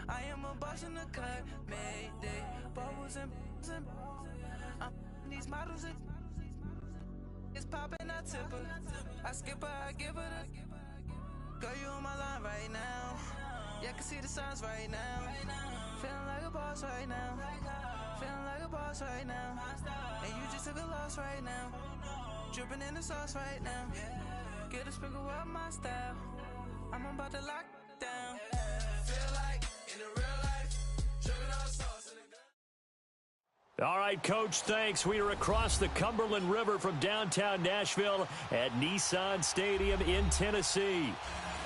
I am a boss in the cut, Mayday. Bubbles and I'm these models. It's popping, I tip her. I skip her, I give her the. Girl, you on my line right now. Yeah, I can see the signs right now. Feeling like a boss right now. Feeling like a boss right now. And you just took a loss right now. Dripping in the sauce right now. Get a sprinkle up my style. I'm about to lock down. Feel like in the real life, dripping on sauce in the. All right, Coach, thanks. We are across the Cumberland River from downtown Nashville at Nissan Stadium in Tennessee.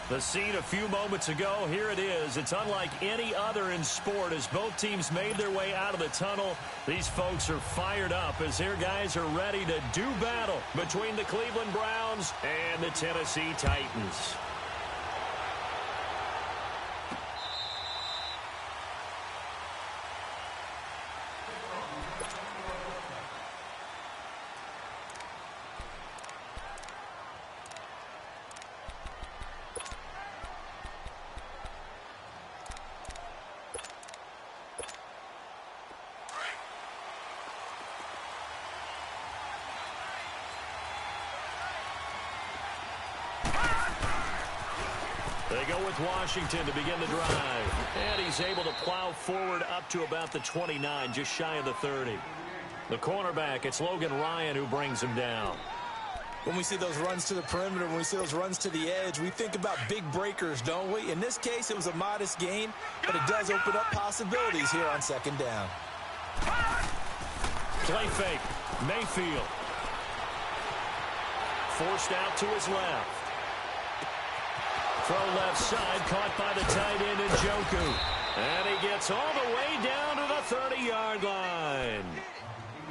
The scene a few moments ago, here it is. It's unlike any other in sport as both teams made their way out of the tunnel. These folks are fired up as their guys are ready to do battle between the Cleveland Browns and the Tennessee Titans. They go with Washington to begin the drive. And he's able to plow forward up to about the 29, just shy of the 30. The cornerback, it's Logan Ryan who brings him down. When we see those runs to the perimeter, when we see those runs to the edge, we think about big breakers, don't we? In this case, it was a modest gain, but it does open up possibilities here on second down. Play fake. Mayfield. Forced out to his left. Throw left side, caught by the tight end Njoku. And he gets all the way down to the 30-yard line.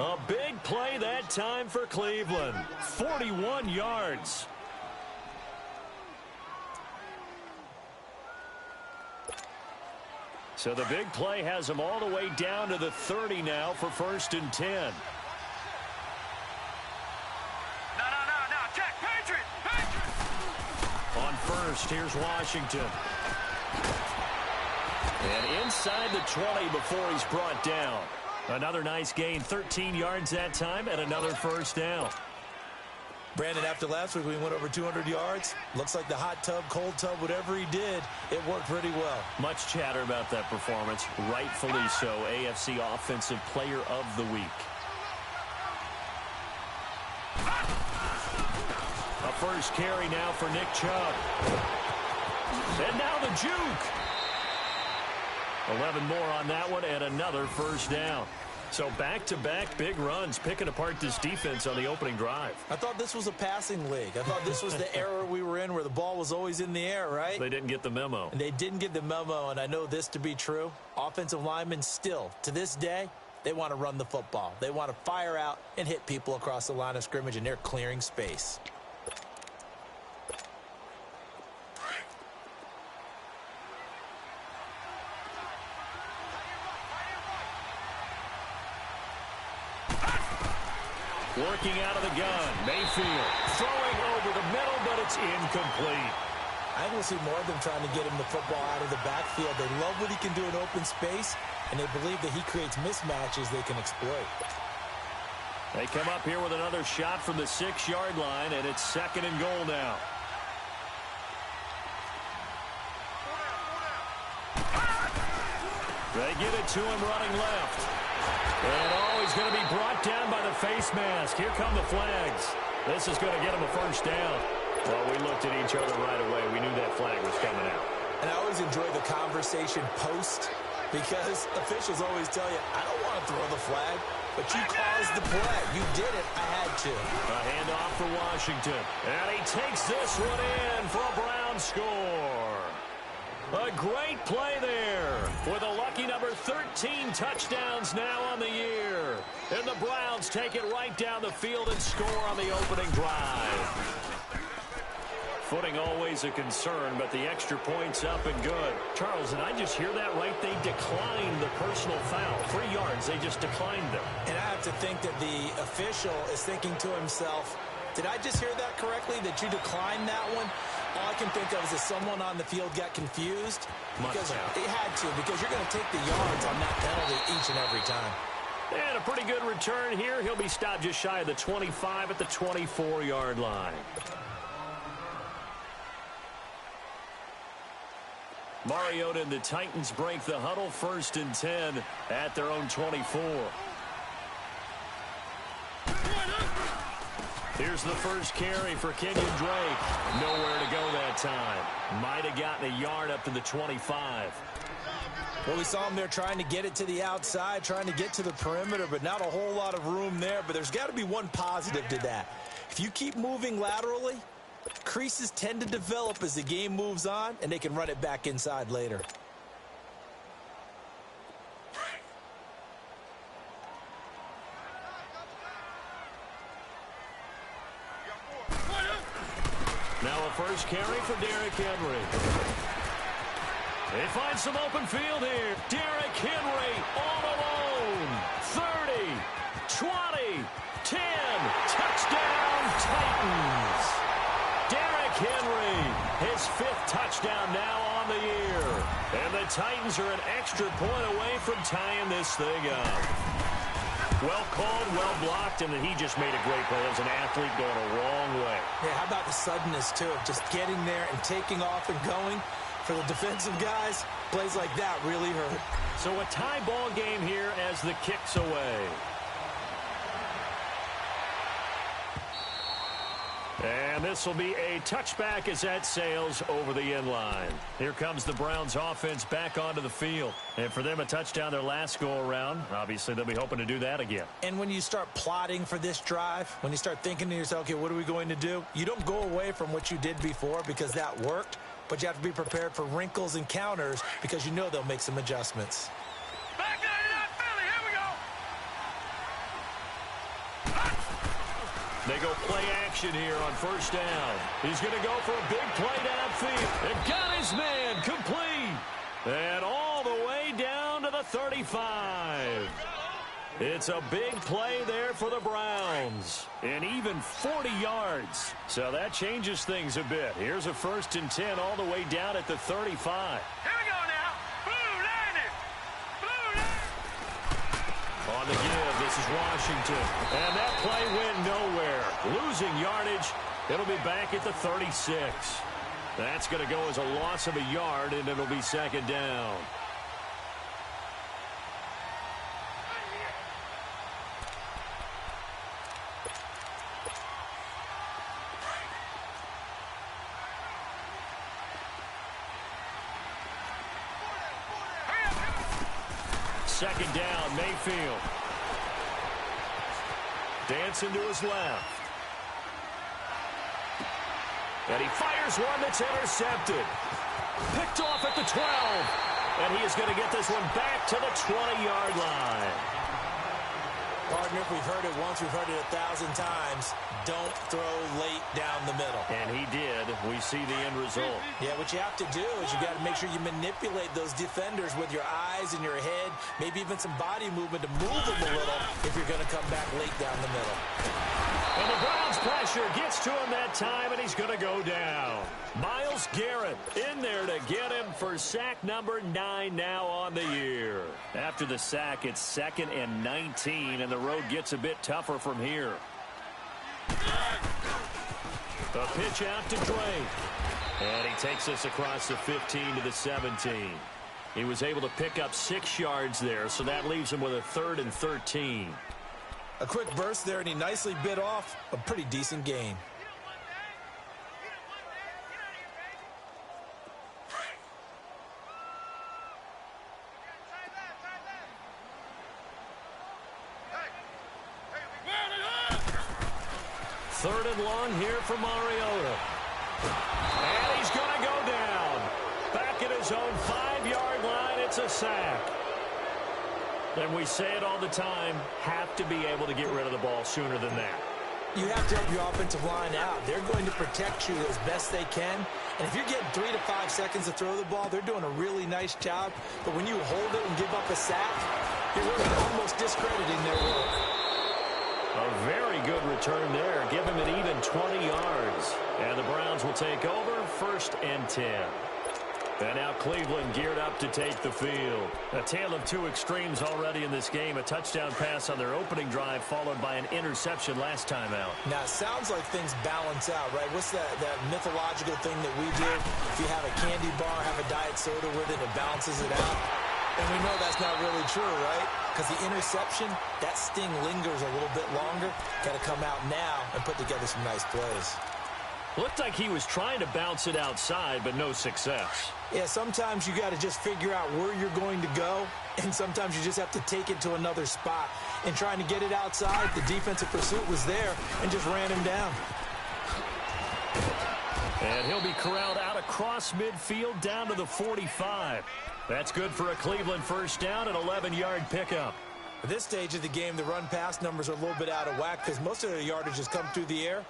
A big play that time for Cleveland. 41 yards. So the big play has him all the way down to the 30 now for 1st and 10. On first, here's Washington. And inside the 20 before he's brought down. Another nice gain, 13 yards that time, and another first down. Brandon, after last week, we went over 200 yards. Looks like the hot tub, cold tub, whatever he did, it worked pretty well. Much chatter about that performance. Rightfully so. AFC Offensive Player of the Week. A first carry now for Nick Chubb. And now the juke. 11 more on that one and another first down. So back-to-back big runs, picking apart this defense on the opening drive. I thought this was a passing league. I thought this was the era we were in where the ball was always in the air, right? They didn't get the memo. And they didn't get the memo, and I know this to be true. Offensive linemen still, to this day, they want to run the football. They want to fire out and hit people across the line of scrimmage, and they're clearing space. Working out of the gun, Mayfield throwing over the middle, but it's incomplete. I think we'll see more of them trying to get him the football out of the backfield. They love what he can do in open space, and they believe that he creates mismatches they can exploit. They come up here with another shot from the 6-yard line, and it's 2nd and goal now. They get it to him running left. And he's going to be brought down by the face mask. Here come the flags. This is going to get him a first down. Well, we looked at each other right away. We knew that flag was coming out. And I always enjoy the conversation post because officials always tell you, I don't want to throw the flag, but you caused the play. You did it. I had to. A handoff for Washington. And he takes this one in for a Brown score. A great play there with a lucky number 13 touchdowns now on the year. And the Browns take it right down the field and score on the opening drive. Footing always a concern, but the extra point's up and good. Charles, did I just hear that right? They declined the personal foul. 3 yards, they just declined them. And I have to think that the official is thinking to himself, did I just hear that correctly, that you declined that one? All I can think of is that someone on the field got confused. Because have. it had to, because you're going to take the yards on that penalty each and every time. And a pretty good return here. He'll be stopped just shy of the 25 at the 24-yard line. Mariota and the Titans break the huddle, 1st and 10 at their own 24. Here's the first carry for Kenyon Drake. Nowhere to go that time. Might have gotten a yard up to the 25. Well, we saw him there trying to get it to the outside, trying to get to the perimeter, but not a whole lot of room there. But there's got to be one positive to that. If you keep moving laterally, creases tend to develop as the game moves on, and they can run it back inside later. Now a first carry for Derrick Henry. They find some open field here. Derrick Henry all alone. 30, 20, 10. Touchdown, Titans. Derrick Henry, his 5th touchdown now on the year. And the Titans are an extra point away from tying this thing up. Well called, well blocked, and then he just made a great play. That was an athlete going a long way. Yeah, how about the suddenness, too, of just getting there and taking off and going? For the defensive guys, plays like that really hurt. So a tie ball game here as the kick's away. And this will be a touchback as that sails over the end line. Here comes the Browns offense back onto the field. And for them, a touchdown their last go-around. Obviously, they'll be hoping to do that again. And when you start plotting for this drive, when you start thinking to yourself, okay, what are we going to do? You don't go away from what you did before because that worked. But you have to be prepared for wrinkles and counters because you know they'll make some adjustments. Back there, you're not Philly. Here we go. They go play action here on 1st down. He's going to go for a big play downfield. And got his man complete. And all the way down to the 35. It's a big play there for the Browns. And even 40 yards. So that changes things a bit. Here's a 1st and 10 all the way down at the 35. Here we go now. Blue landed. Blue landed. On the give, this is Washington. And that play went nowhere. Losing yardage. It'll be back at the 36. That's going to go as a loss of a yard, and it'll be 2nd down. Second down, Mayfield. Dancing to his left. And he fires one that's intercepted. Picked off at the 12. And he is going to get this one back to the 20-yard line. Partner, if we've heard it once, we've heard it 1,000 times. Don't throw late down the middle. And he did. We see the end result. Yeah, what you have to do is you got to make sure you manipulate those defenders with your eyes and your head, maybe even some body movement to move them a little if you're going to come back late down the middle. And the Browns pressure gets to him that time, and he's going to go down. Myles Garrett in there to get him for sack number 9 now on the year. After the sack, it's 2nd and 19, and the road gets a bit tougher from here. The pitch out to Drake. And he takes this across the 15 to the 17. He was able to pick up 6 yards there, so that leaves him with a 3rd and 13. A quick burst there, and he nicely bit off a pretty decent gain. Third and long here for Mariota. And he's going to go down. Back at his own 5-yard line, it's a sack. And we say it all the time, have to be able to get rid of the ball sooner than that. You have to help your offensive line out. They're going to protect you as best they can. And if you're getting 3 to 5 seconds to throw the ball, they're doing a really nice job. But when you hold it and give up a sack, you're really almost discrediting their work. A very good return there. Give him an even 20 yards. And the Browns will take over 1st and 10. And now Cleveland geared up to take the field. A tale of two extremes already in this game. A touchdown pass on their opening drive followed by an interception last time out. Now, it sounds like things balance out, right? What's that mythological thing that we do? If you have a candy bar, have a diet soda with it, it balances it out. And we know that's not really true, right? Because the interception, that sting lingers a little bit longer. Got to come out now and put together some nice plays. Looked like he was trying to bounce it outside, but no success. Yeah, sometimes you got to just figure out where you're going to go, and sometimes you just have to take it to another spot. And trying to get it outside, the defensive pursuit was there and just ran him down. And he'll be corralled out across midfield down to the 45. That's good for a Cleveland first down, an 11-yard pickup. At this stage of the game, the run-pass numbers are a little bit out of whack because most of their yardage has come through the air.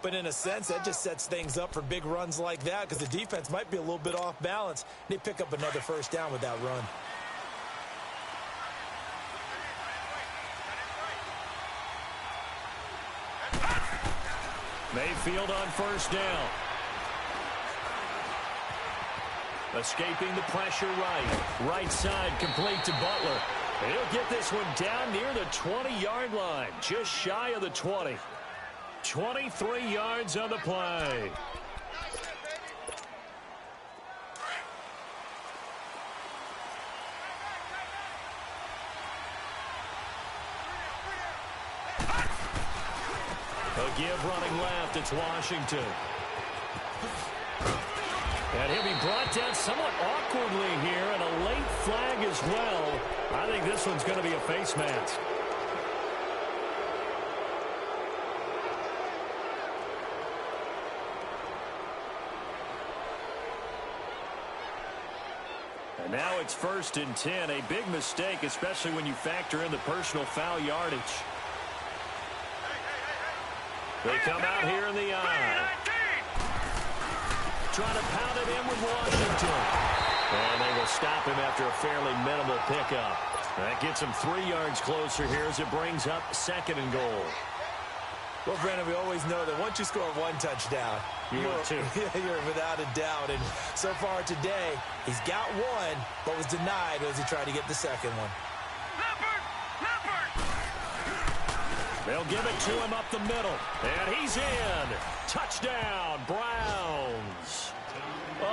But in a sense, that just sets things up for big runs like that because the defense might be a little bit off balance. They pick up another first down with that run. Mayfield on first down. Escaping the pressure right side, complete to Butler. He'll get this one down near the 20-yard line, just shy of the 20. 23 yards on the play. A give running left, it's Washington. And he'll be brought down somewhat awkwardly here, and a late flag as well. I think this one's going to be a face mask. And now it's 1st and 10, a big mistake, especially when you factor in the personal foul yardage. They come out here in the eye. Trying to pound it in with Washington. And they will stop him after a fairly minimal pickup. That gets him 3 yards closer here as it brings up 2nd and goal. Well, Brandon, we always know that once you score one touchdown, you're without a doubt. And so far today, he's got one, but was denied as he tried to get the second one. They'll give it to him up the middle. And he's in. Touchdown, Browns.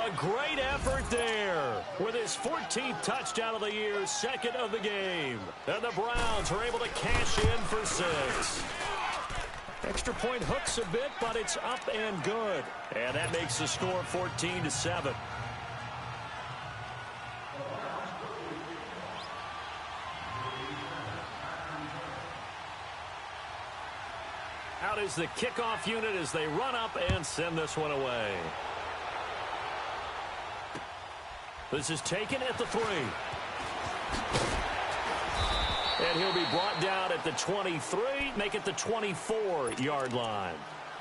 A great effort there with his 14th touchdown of the year, 2nd of the game. And the Browns are able to cash in for 6. Extra point hooks a bit, but it's up and good. And that makes the score 14-7. Out is the kickoff unit as they run up and send this one away. This is taken at the 3. And he'll be brought down at the 23, make it the 24-yard line.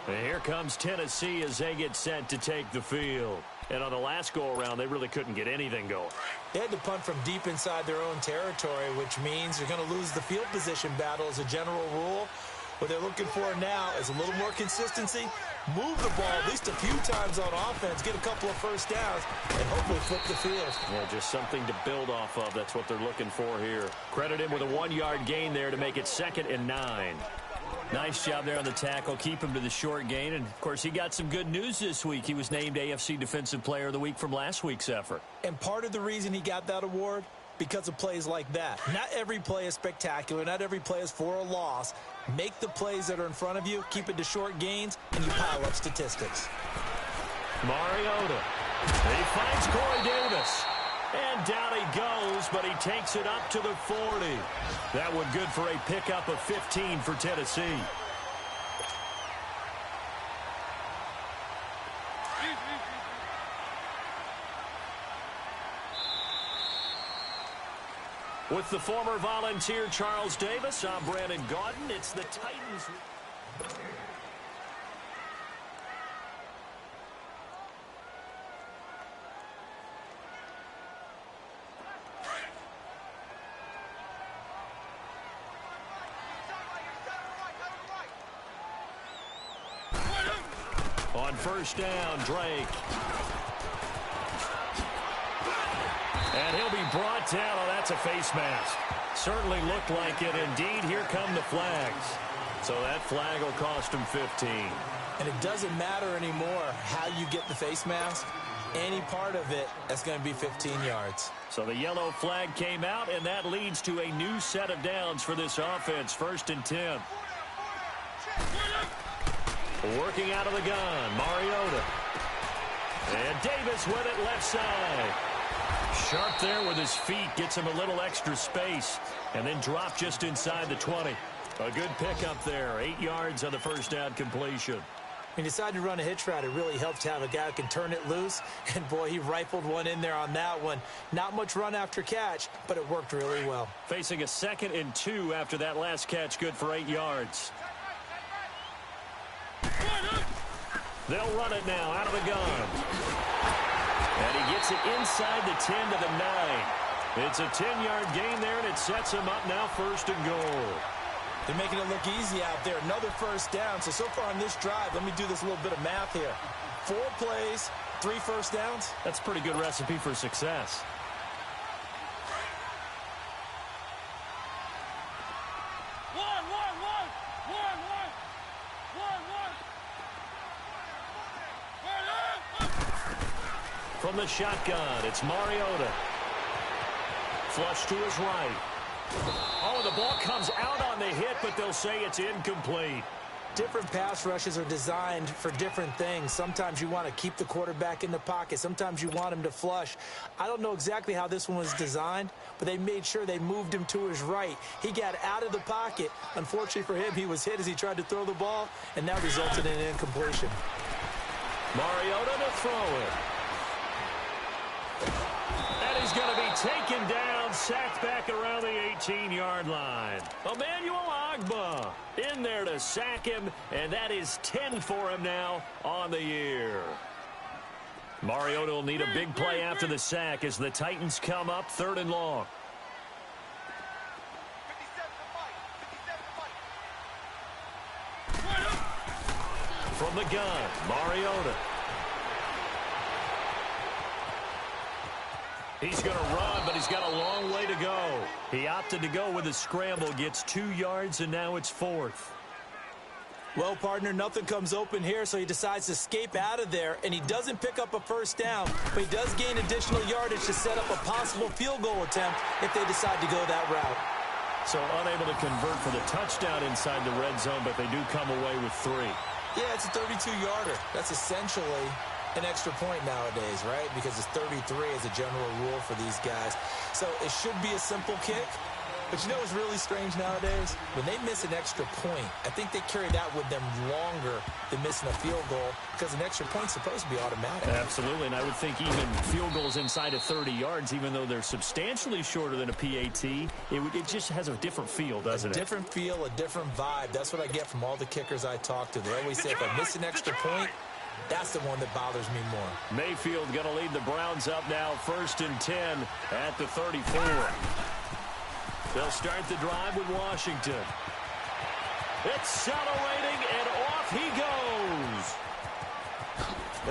And here comes Tennessee as they get set to take the field. And on the last go-around, they really couldn't get anything going. They had to punt from deep inside their own territory, which means they're going to lose the field position battle as a general rule. What they're looking for now is a little more consistency, move the ball at least a few times on offense, get a couple of first downs, and hopefully flip the field. Yeah, just something to build off of. That's what they're looking for here. Credit him with a 1-yard gain there to make it 2nd and 9. Nice job there on the tackle. Keep him to the short gain. And, of course, he got some good news this week. He was named AFC Defensive Player of the Week from last week's effort. And part of the reason he got that award, because of plays like that. Not every play is spectacular. Not every play is for a loss. Make the plays that are in front of you, keep it to short gains, and you pile up statistics. Mariota. He finds Corey Davis. And down he goes, but he takes it up to the 40. That one good for a pickup of 15 for Tennessee. With the former Volunteer Charles Davis, I'm Brandon Gaudin. It's the Titans. On first down, Drake. And he'll be brought down. Oh, that's a face mask. Certainly looked like it. Indeed, here come the flags. So that flag will cost him 15. And it doesn't matter anymore how you get the face mask. Any part of it, that's going to be 15 yards. So the yellow flag came out, and that leads to a new set of downs for this offense. 1st and 10. Working out of the gun, Mariota. And Davis with it left side. Sharp there with his feet, gets him a little extra space, and then drop just inside the 20. A good pickup there, 8 yards on the first down completion. He decided to run a hitch route. It really helped to have a guy who can turn it loose. And, boy, he rifled one in there on that one. Not much run after catch, but it worked really well. Facing a 2nd and 2 after that last catch, good for 8 yards. They'll run it now out of the gun. And he gets it inside the 10 to the 9. It's a 10-yard gain there, and it sets him up now 1st and goal. They're making it look easy out there. Another first down. So far on this drive, let me do this little bit of math here. 4 plays, 3 first downs. That's a pretty good recipe for success. From the shotgun, it's Mariota. Flush to his right. Oh, the ball comes out on the hit, but they'll say it's incomplete. Different pass rushes are designed for different things. Sometimes you want to keep the quarterback in the pocket. Sometimes you want him to flush. I don't know exactly how this one was designed, but they made sure they moved him to his right. He got out of the pocket. Unfortunately for him, he was hit as he tried to throw the ball, and that resulted in an incompletion. Mariota to throw it. And he's going to be taken down, sacked back around the 18-yard line. Emmanuel Ogbah in there to sack him, and that is 10 for him now on the year. Mariota will need a big play after the sack as the Titans come up 3rd and long. From the gun, Mariota. He's going to run, but he's got a long way to go. He opted to go with a scramble, gets 2 yards, and now it's 4th. Well, partner, nothing comes open here, so he decides to escape out of there, and he doesn't pick up a first down, but he does gain additional yardage to set up a possible field goal attempt if they decide to go that route. So unable to convert for the touchdown inside the red zone, but they do come away with 3. Yeah, it's a 32-yarder. That's essentially an extra point nowadays, right? Because it's 33 as a general rule for these guys. So it should be a simple kick. But you know what's really strange nowadays? When they miss an extra point, I think they carry that with them longer than missing a field goal because an extra point's supposed to be automatic. Absolutely, and I would think even field goals inside of 30 yards, even though they're substantially shorter than a PAT, it just has a different feel, doesn't it? A different feel, a different vibe. That's what I get from all the kickers I talk to. They always say if I miss an extra point, that's the one that bothers me more. Mayfield going to lead the Browns up now, 1st and 10 at the 34. They'll start the drive with Washington. Accelerating, and off he goes.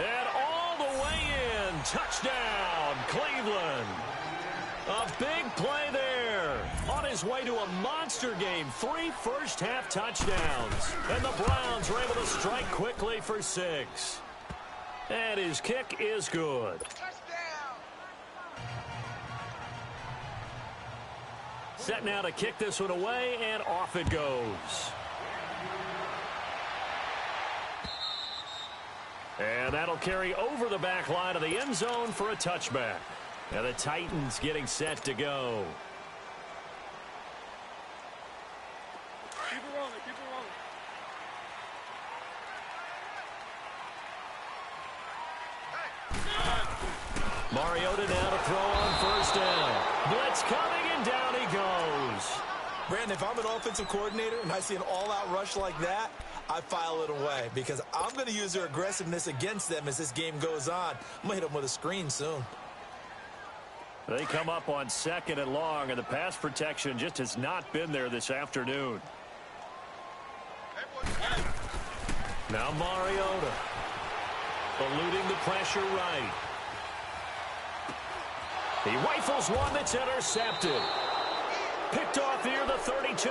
And all the way in. Touchdown, Cleveland. A big play there. On his way to a monster game. 3 first-half touchdowns. And the Browns were able to strike quickly for 6. And his kick is good. Set now to kick this one away, and off it goes. And that'll carry over the back line of the end zone for a touchback. Now the Titans getting set to go. Keep it rolling, keep it rolling. Mariota now to throw on first down. Blitz coming, and down he goes. Brandon, if I'm an offensive coordinator and I see an all-out rush like that, I file it away because I'm going to use their aggressiveness against them as this game goes on. I'm going to hit them with a screen soon. They come up on 2nd and long, and the pass protection just has not been there this afternoon. Now Mariota. eluding the pressure right. He rifles one that's intercepted. Picked off near the 32.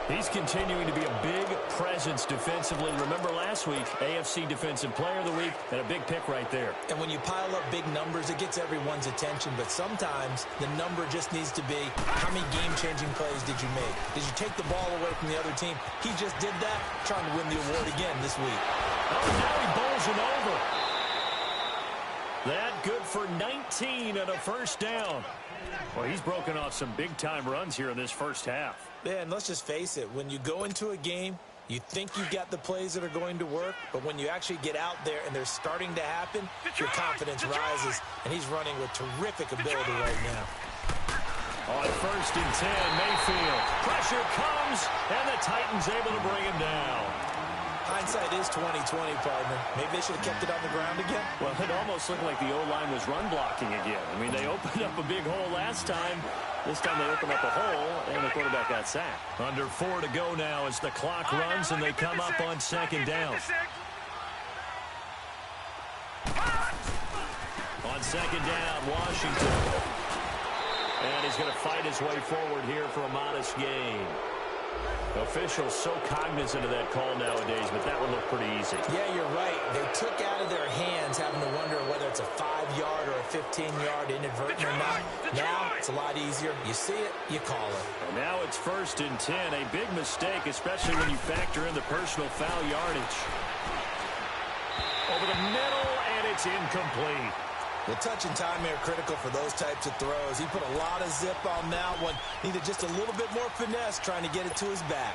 He's continuing to be a big presence defensively. Remember last week, AFC Defensive Player of the Week, and a big pick right there. And when you pile up big numbers, it gets everyone's attention. But sometimes the number just needs to be, how many game-changing plays did you make? Did you take the ball away from the other team? He just did that, trying to win the award again this week. Oh, now he bowls it over. That good for 19 and a first down. Well, he's broken off some big-time runs here in this first half. Yeah, and let's just face it. When you go into a game, you think you've got the plays that are going to work, but when you actually get out there and they're starting to happen, your confidence rises, and he's running with terrific ability right now. On 1st and 10, Mayfield. Pressure comes, and the Titans able to bring him down. Hindsight is 20/20, partner. Maybe they should have kept it on the ground again. Well, it almost looked like the O-line was run blocking again. I mean, they opened up a big hole last time. This time they opened up a hole, and the quarterback got sacked. Under 4 to go now as the clock runs, and they come up on 2nd down. On 2nd down, Washington. And he's going to fight his way forward here for a modest gain. Officials so cognizant of that call nowadays, but that one looked pretty easy. Yeah, you're right. They took out of their hands having to wonder whether it's a 5-yard or a 15-yard inadvertent or not. Now it's a lot easier. You see it, you call it. And now it's 1st and 10. A big mistake, especially when you factor in the personal foul yardage. Over the middle, and it's incomplete. The touch and time are critical for those types of throws. He put a lot of zip on that one. Needed just a little bit more finesse trying to get it to his back.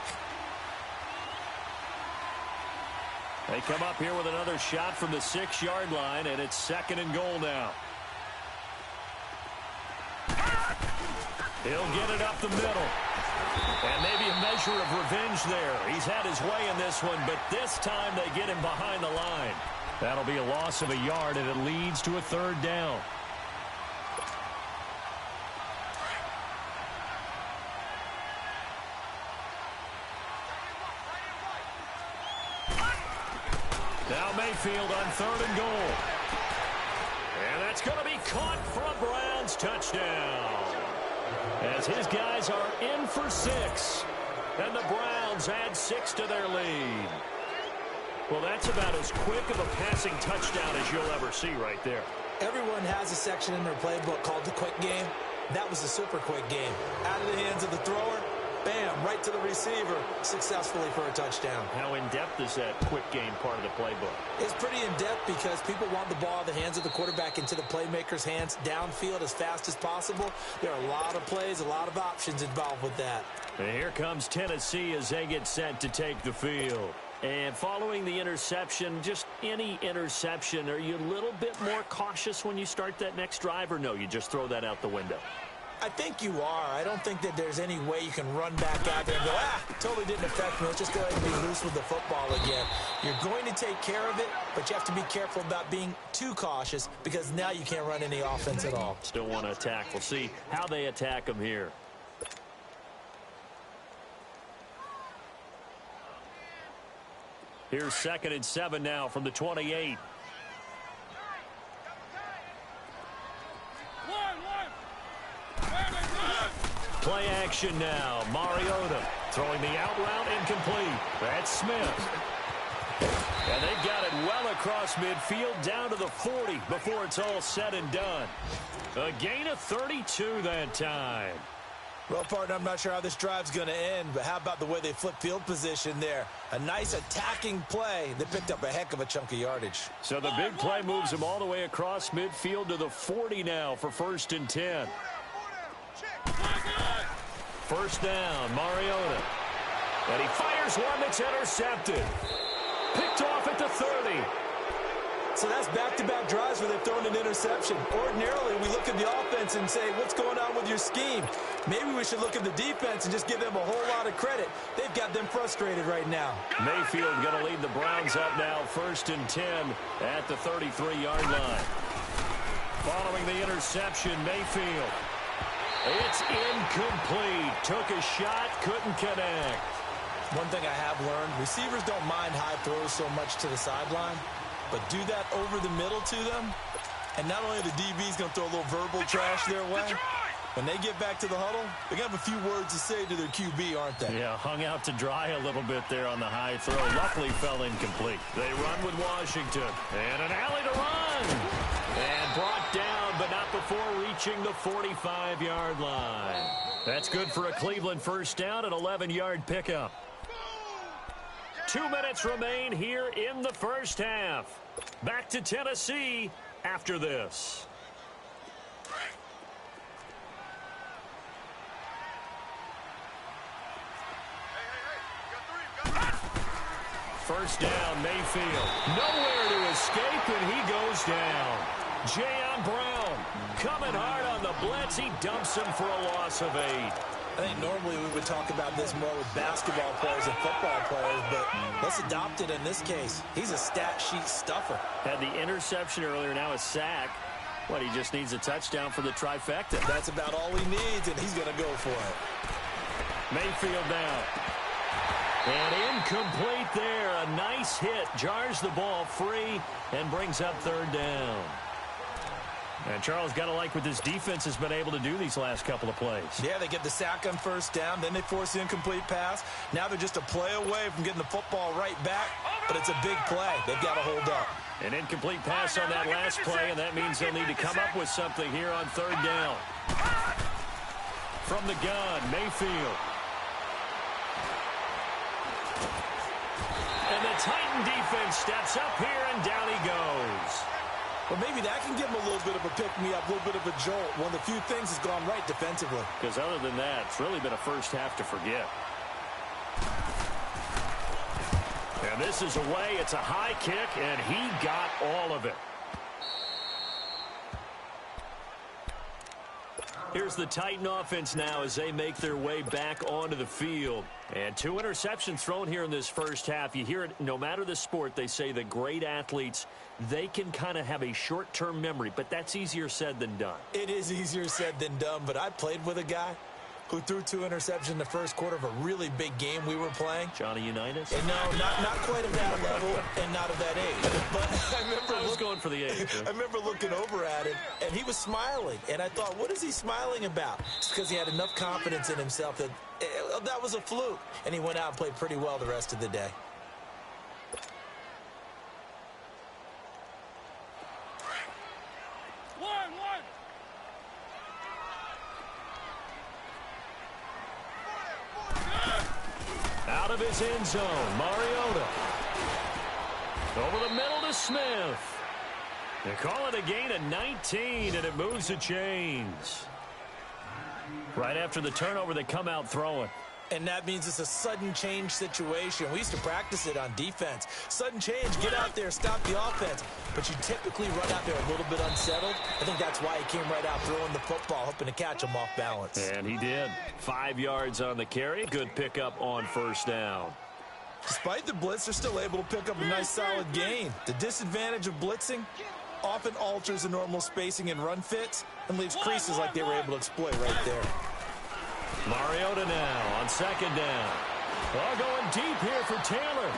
They come up here with another shot from the 6-yard line, and it's 2nd and goal now. He'll get it up the middle. And maybe a measure of revenge there. He's had his way in this one, but this time they get him behind the line. That'll be a loss of a yard, and it leads to a 3rd down. Now Mayfield on 3rd and goal. And that's going to be caught for a Browns touchdown. As his guys are in for 6. And the Browns add 6 to their lead. Well, that's about as quick of a passing touchdown as you'll ever see right there. Everyone has a section in their playbook called the quick game. That was the super quick game. Out of the hands of the thrower, bam, right to the receiver, successfully for a touchdown. How in-depth is that quick game part of the playbook? It's pretty in-depth because people want the ball out of the hands of the quarterback into the playmaker's hands downfield as fast as possible. There are a lot of plays, a lot of options involved with that. And here comes Tennessee as they get set to take the field. And following the interception, just any interception, are you a little bit more cautious when you start that next drive, or no, you just throw that out the window? I think you are. I don't think that there's any way you can run back out there and go, totally didn't affect me. Let's just go ahead and be loose with the football again. You're going to take care of it, but you have to be careful about being too cautious because now you can't run any offense at all. Still want to attack. We'll see how they attack them here. Here's 2nd and 7 now from the 28. Play action now. Mariota throwing the out route incomplete. That's Smith. And they've got it well across midfield down to the 40 before it's all said and done. A gain of 32 that time. Well, partner, I'm not sure how this drive's going to end, but how about the way they flip field position there? A nice attacking play. They picked up a heck of a chunk of yardage. So the big play moves them all the way across midfield to the 40 now for 1st and 10. 1st down, Mariota. And he fires one that's intercepted. Picked off at the 30. So that's back-to-back drives where they've thrown an interception. Ordinarily, we look at the offense and say, what's going on with your scheme? Maybe we should look at the defense and just give them a whole lot of credit. They've got them frustrated right now. Mayfield going to lead the Browns up now, 1st and 10 at the 33-yard line. Following the interception, Mayfield. It's incomplete. Took a shot, couldn't connect. One thing I have learned, receivers don't mind high throws so much to the sideline. but do that over the middle to them, and not only the DB's going to throw a little verbal trash their way, when they get back to the huddle, they're going to have a few words to say to their QB, aren't they? Yeah, hung out to dry a little bit there on the high throw. Luckily fell incomplete. They run with Washington. And an alley to run. And brought down, but not before reaching the 45-yard line. That's good for a Cleveland first down, an 11-yard pickup. 2 minutes remain here in the first half. Back to Tennessee after this. First down, Mayfield. Nowhere to escape, and he goes down. Jayon Brown coming hard on the blitz. He dumps him for a loss of 8. I think normally we would talk about this more with basketball players and football players, but let's adopt it in this case. He's a stat sheet stuffer. Had the interception earlier, now a sack. What, he just needs a touchdown for the trifecta. That's about all he needs, and he's going to go for it. Mayfield down. And incomplete there. A nice hit. Jars the ball free and brings up third down. And Charles, got to like what this defense has been able to do these last couple of plays. Yeah, they get the sack on first down. Then they force the incomplete pass. Now they're just a play away from getting the football right back. But it's a big play. They've got to hold up. An incomplete pass on that last play, and that means they'll need to come up with something here on third down. From the gun, Mayfield. And the Titan defense steps up here, and down he goes. Well, maybe that can give him a little bit of a pick-me-up, a little bit of a jolt. One of the few things has gone right defensively. Because other than that, it's really been a first half to forget. And this is away. It's a high kick, and he got all of it. Here's the Titan offense now as they make their way back onto the field. And 2 interceptions thrown here in this first half. You hear it, no matter the sport, they say that great athletes, they can kind of have a short-term memory, but that's easier said than done. It is easier said than done, but I played with a guy who threw 2 interceptions in the first quarter of a really big game we were playing. Johnny Unitas? And no, not quite at that level and not at that age. But I was going for the age. I remember looking over at him, and he was smiling. And I thought, what is he smiling about? It's because he had enough confidence in himself that that was a fluke. And he went out and played pretty well the rest of the day. Out of his end zone, Mariota. Over the middle to Smith. They call it a gain of 19, and it moves the chains. Right after the turnover, they come out throwing. And that means it's a sudden change situation. We used to practice it on defense. Sudden change, get out there, stop the offense. But you typically run out there a little bit unsettled. I think that's why he came right out throwing the football, hoping to catch him off balance. And he did. 5 yards on the carry. Good pickup on first down. Despite the blitz, they're still able to pick up a nice solid gain. The disadvantage of blitzing often alters the normal spacing and run fits and leaves creases like they were able to exploit right there. Mariota now on second down. Well, going deep here for Taylor.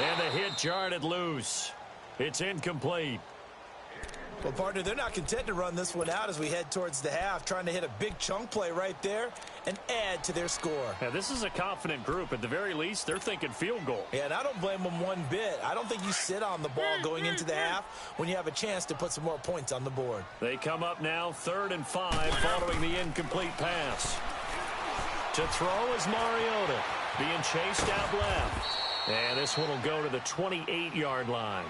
And the hit jarred it loose. It's incomplete. Well, partner, they're not content to run this one out as we head towards the half, trying to hit a big chunk play right there and add to their score. Now, this is a confident group. At the very least, they're thinking field goal. Yeah, and I don't blame them one bit. I don't think you sit on the ball going into the half when you have a chance to put some more points on the board. They come up now 3rd and 5 following the incomplete pass. To throw is Mariota, being chased out left. And this one will go to the 28-yard line.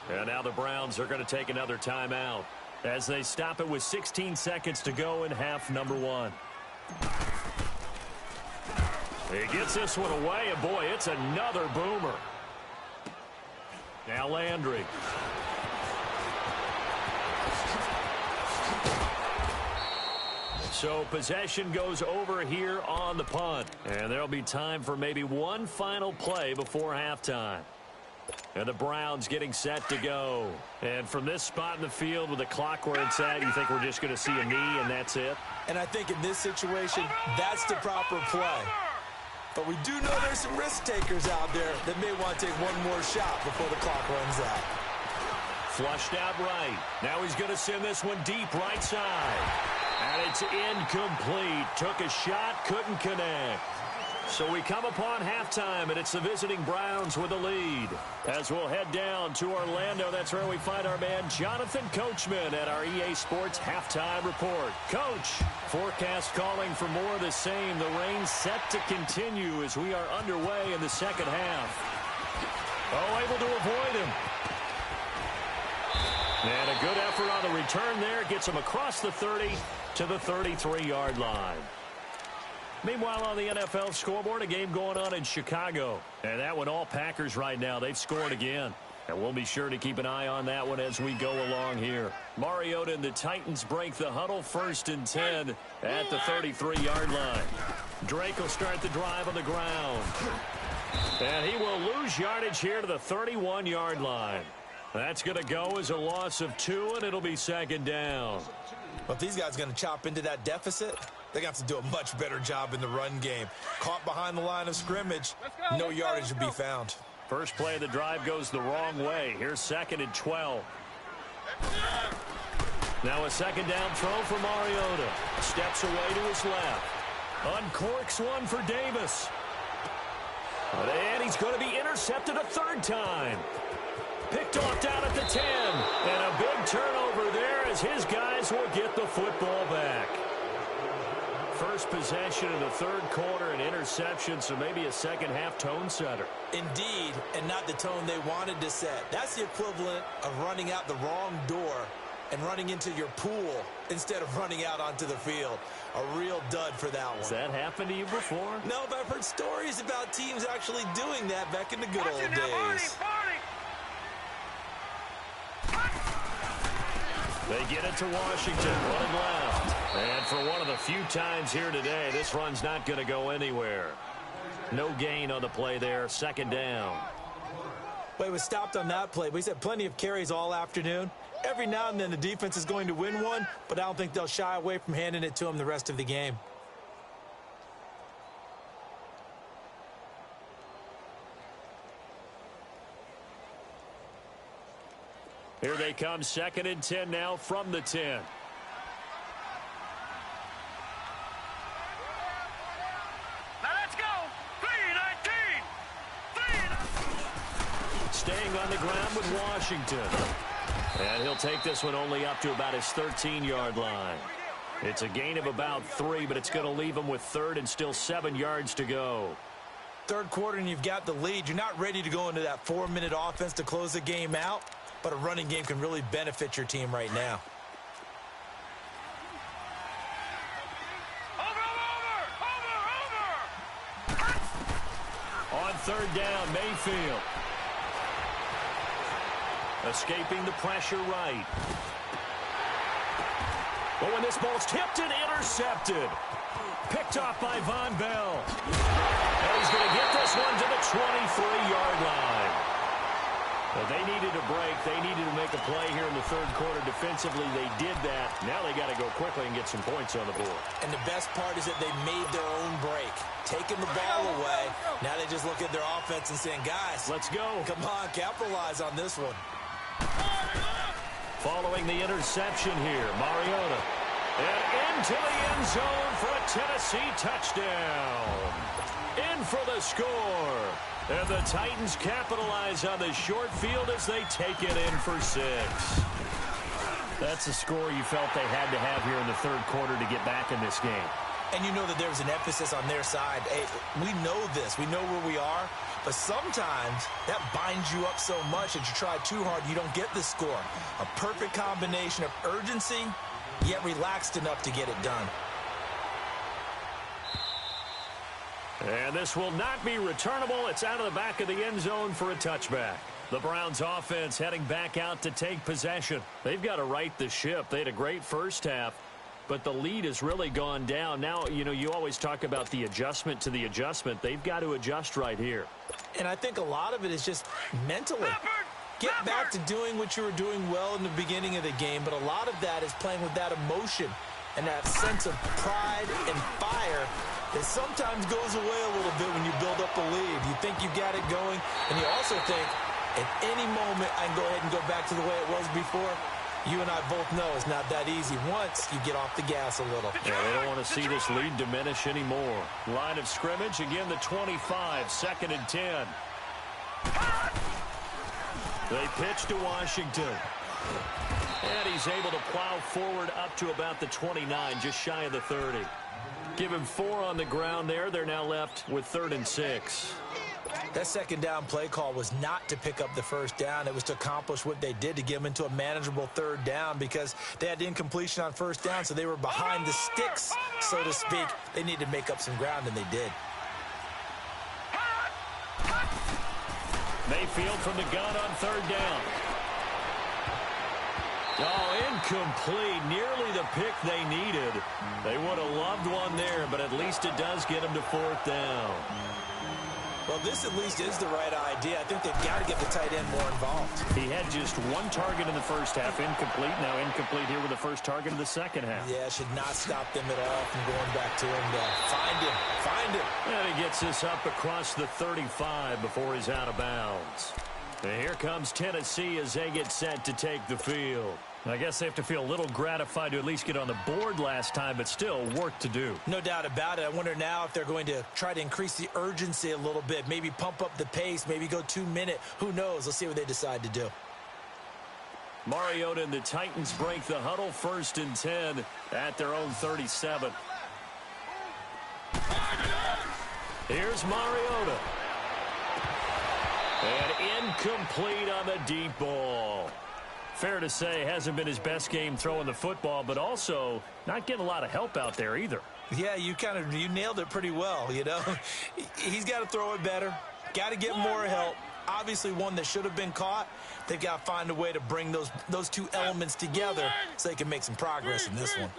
And now the Browns are going to take another timeout as they stop it with 16 seconds to go in half number 1. He gets this one away, and boy, it's another boomer. Now Landry. So possession goes over here on the punt. And there'll be time for maybe one final play before halftime. And the Browns getting set to go. And from this spot in the field with the clock where it's at, you think we're just going to see a knee and that's it? And I think in this situation, that's the proper play. But we do know there's some risk takers out there that may want to take one more shot before the clock runs out. Flushed out right. Now he's going to send this one deep right side. And it's incomplete. Took a shot, couldn't connect. So we come upon halftime, and it's the visiting Browns with a lead. As we'll head down to Orlando, that's where we find our man Jonathan Coachman at our EA Sports Halftime Report. Coach, forecast calling for more of the same. The rain set to continue as we are underway in the second half. Oh, able to avoid him. And a good effort on the return there. Gets him across the 30 to the 33-yard line. Meanwhile, on the NFL scoreboard, a game going on in Chicago. And that one, all Packers right now. They've scored again. And we'll be sure to keep an eye on that one as we go along here. Mariota and the Titans break the huddle, 1st and 10 at the 33-yard line. Drake will start the drive on the ground. And he will lose yardage here to the 31-yard line. That's going to go as a loss of 2, and it'll be 2nd down. But if these guys are going to chop into that deficit, they're going to have to do a much better job in the run game. Caught behind the line of scrimmage, no yardage to be found. First play of the drive goes the wrong way. Here's 2nd and 12. Now a 2nd down throw for Mariota. Steps away to his left. Uncorks one for Davis. And he's going to be intercepted a 3rd time. Picked off down at the 10. And a big turnover there as his guys will get the football back. First possession in the 3rd quarter, an interception, so maybe a second-half tone setter. Indeed, and not the tone they wanted to set. That's the equivalent of running out the wrong door and running into your pool instead of running out onto the field. A real dud for that one. Has that happened to you before? No, but I've heard stories about teams actually doing that back in the good old days. They get it to Washington, running left. And for one of the few times here today, this run's not going to go anywhere. No gain on the play there, 2nd down. Well, he was stopped on that play, but he's had plenty of carries all afternoon. Every now and then the defense is going to win one, but I don't think they'll shy away from handing it to him the rest of the game. Here they come, 2nd and 10 now from the 10. Now let's go. 3-19. Staying on the ground with Washington. And he'll take this one only up to about his 13-yard line. It's a gain of about 3, but it's going to leave him with 3rd and still 7 yards to go. 3rd quarter and you've got the lead. You're not ready to go into that 4-minute offense to close the game out. But a running game can really benefit your team right now. On 3rd down, Mayfield. Escaping the pressure right. But when this ball's tipped and intercepted. Picked off by Von Bell. And he's going to get this one to the 23-yard line. Well, they needed a break. They needed to make a play here in the 3rd quarter. Defensively, they did that. Now they got to go quickly and get some points on the board. And the best part is that they made their own break. Taking the ball away. Now they just look at their offense and saying, guys, let's go. Come on, capitalize on this one. Following the interception here, Mariota. And into the end zone for a Tennessee touchdown. In for the score. And the Titans capitalize on the short field as they take it in for 6. That's a score you felt they had to have here in the 3rd quarter to get back in this game. And you know that there's an emphasis on their side. Hey, we know this. We know where we are. But sometimes that binds you up so much that you try too hard, you don't get the score. A perfect combination of urgency, yet relaxed enough to get it done. And this will not be returnable. It's out of the back of the end zone for a touchback. The Browns offense heading back out to take possession. They've got to right the ship. They had a great first half, but the lead has really gone down. Now, you know, you always talk about the adjustment to the adjustment. They've got to adjust right here. And I think a lot of it is just mentally. Get back to doing what you were doing well in the beginning of the game, but a lot of that is playing with that emotion and that sense of pride and fire It sometimes goes away a little bit when you build up a lead. You think you got it going, and you also think, at any moment, I can go ahead and go back to the way it was before. You and I both know it's not that easy once you get off the gas a little. Yeah, they don't want to see this lead diminish anymore. Line of scrimmage, again the 25, 2nd and 10. They pitch to Washington. And he's able to plow forward up to about the 29, just shy of the 30. Give him 4 on the ground there. They're now left with 3rd and 6. That second down play call was not to pick up the first down. It was to accomplish what they did, to get them into a manageable 3rd down, because they had incompletion on 1st down, so they were behind the sticks, so to speak. They needed to make up some ground, and they did. Mayfield from the gun on 3rd down. Oh, incomplete. Nearly the pick they needed. They would have loved one there, but at least it does get them to 4th down. Well, this at least is the right idea. I think they've got to get the tight end more involved. He had just 1 target in the first half, incomplete. Now incomplete here with the first target of the second half. Yeah, should not stop them at all from going back to him. Find him. And he gets this up across the 35 before he's out of bounds. And here comes Tennessee as they get set to take the field. I guess they have to feel a little gratified to at least get on the board last time, but still work to do. No doubt about it. I wonder now if they're going to try to increase the urgency a little bit, maybe pump up the pace, maybe go 2-minute. Who knows? Let's see what they decide to do. Mariota and the Titans break the huddle, 1st and 10 at their own 37. Here's Mariota. And incomplete on the deep ball. Fair to say, hasn't been his best game throwing the football, but also not getting a lot of help out there either. Yeah, you nailed it pretty well, you know. He's got to throw it better, got to get more help. Obviously one that should have been caught. They've got to find a way to bring those two elements together so they can make some progress in this one.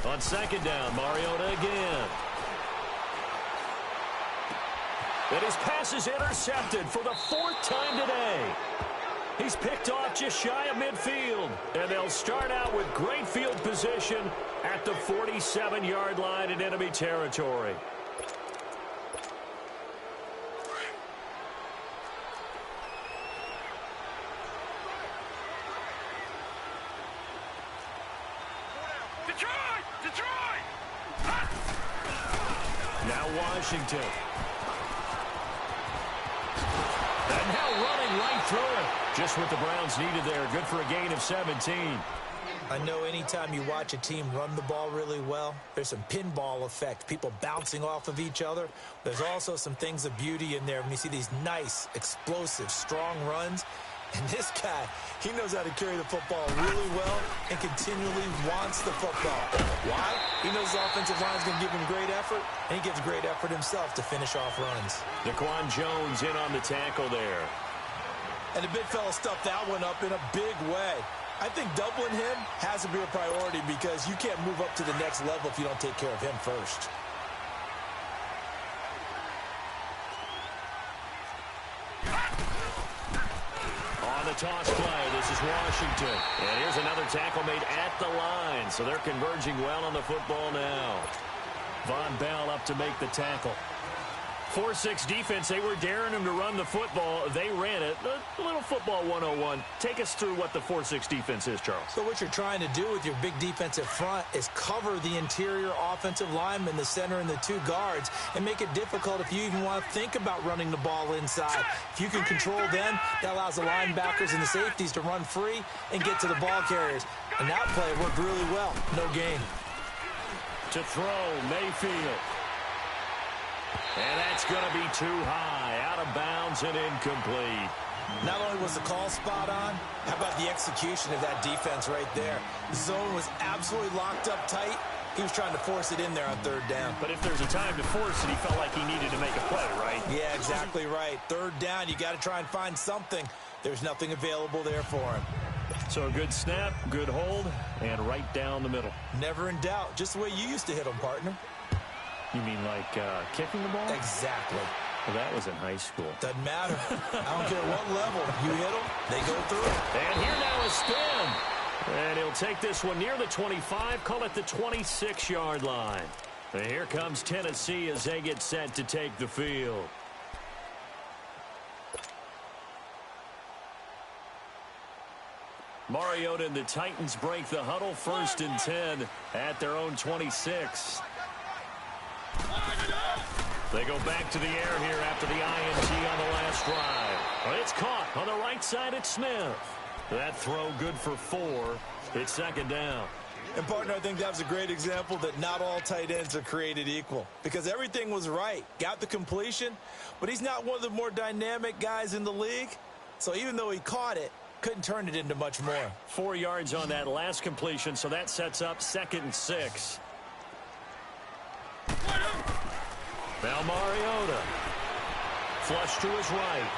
On 2nd down, Mariota again. And his pass is intercepted for the 4th time today. He's picked off just shy of midfield. And they'll start out with great field position at the 47-yard line in enemy territory. Now Washington. And now running right through it. Just what the Browns needed there. Good for a gain of 17. I know anytime you watch a team run the ball really well, there's some pinball effect, people bouncing off of each other. There's also some things of beauty in there when you see these nice, explosive, strong runs. And this guy, he knows how to carry the football really well and continually wants the football. Why? He knows the offensive line is going to give him great effort, and he gives great effort himself to finish off runs. Daquan Jones in on the tackle there. And the big fella stuffed that one up in a big way. I think doubling him has to be a priority because you can't move up to the next level if you don't take care of him first. On the toss play, this is Washington. And here's another tackle made at the line. So they're converging well on the football now. Von Bell up to make the tackle. 4-6 defense, they were daring him to run the football. They ran it. A little football 101. Take us through what the 4-6 defense is, Charles. So what you're trying to do with your big defensive front is cover the interior offensive lineman, the center, and the 2 guards, and make it difficult if you even want to think about running the ball inside. If you can control them, that allows the linebackers and the safeties to run free and get to the ball carriers. And that play worked really well. No gain. To throw, Mayfield. And that's going to be too high, out of bounds and incomplete. Not only was the call spot on, how about the execution of that defense right there? The zone was absolutely locked up tight. He was trying to force it in there on 3rd down. But if there's a time to force it, he felt like he needed to make a play, right? Yeah, exactly right. 3rd down, you got to try and find something. There's nothing available there for him. So a good snap, good hold, and right down the middle. Never in doubt. Just the way you used to hit them, partner. You mean like kicking the ball? Exactly. Well, that was in high school. Doesn't matter. I don't care what level. You hit them, they go through. And here now is spin. And he'll take this one near the 25, call it the 26-yard line. And here comes Tennessee as they get set to take the field. Mariota and the Titans break the huddle, 1st and 10 at their own 26. They go back to the air here after the INT on the last drive. Well, it's caught on the right side at Smith. That throw good for 4. It's 2nd down. And, partner, I think that was a great example that not all tight ends are created equal. Because everything was right. Got the completion, but he's not one of the more dynamic guys in the league. So even though he caught it, couldn't turn it into much more. 4 yards on that last completion, so that sets up 2nd and 6. Now Mariota. Flush to his right.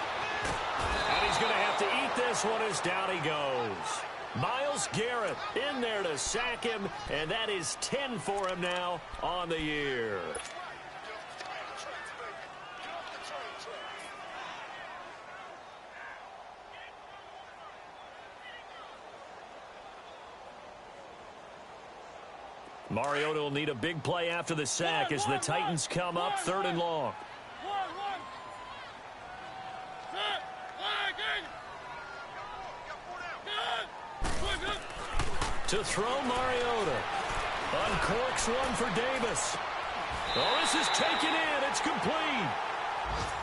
And he's going to have to eat this one as down he goes. Myles Garrett in there to sack him, and that is 10 for him now on the year. Mariota will need a big play after the sack as the Titans come up 3rd and long. To throw Mariota. Uncorks one for Davis. Oh, this is taken in. It's complete.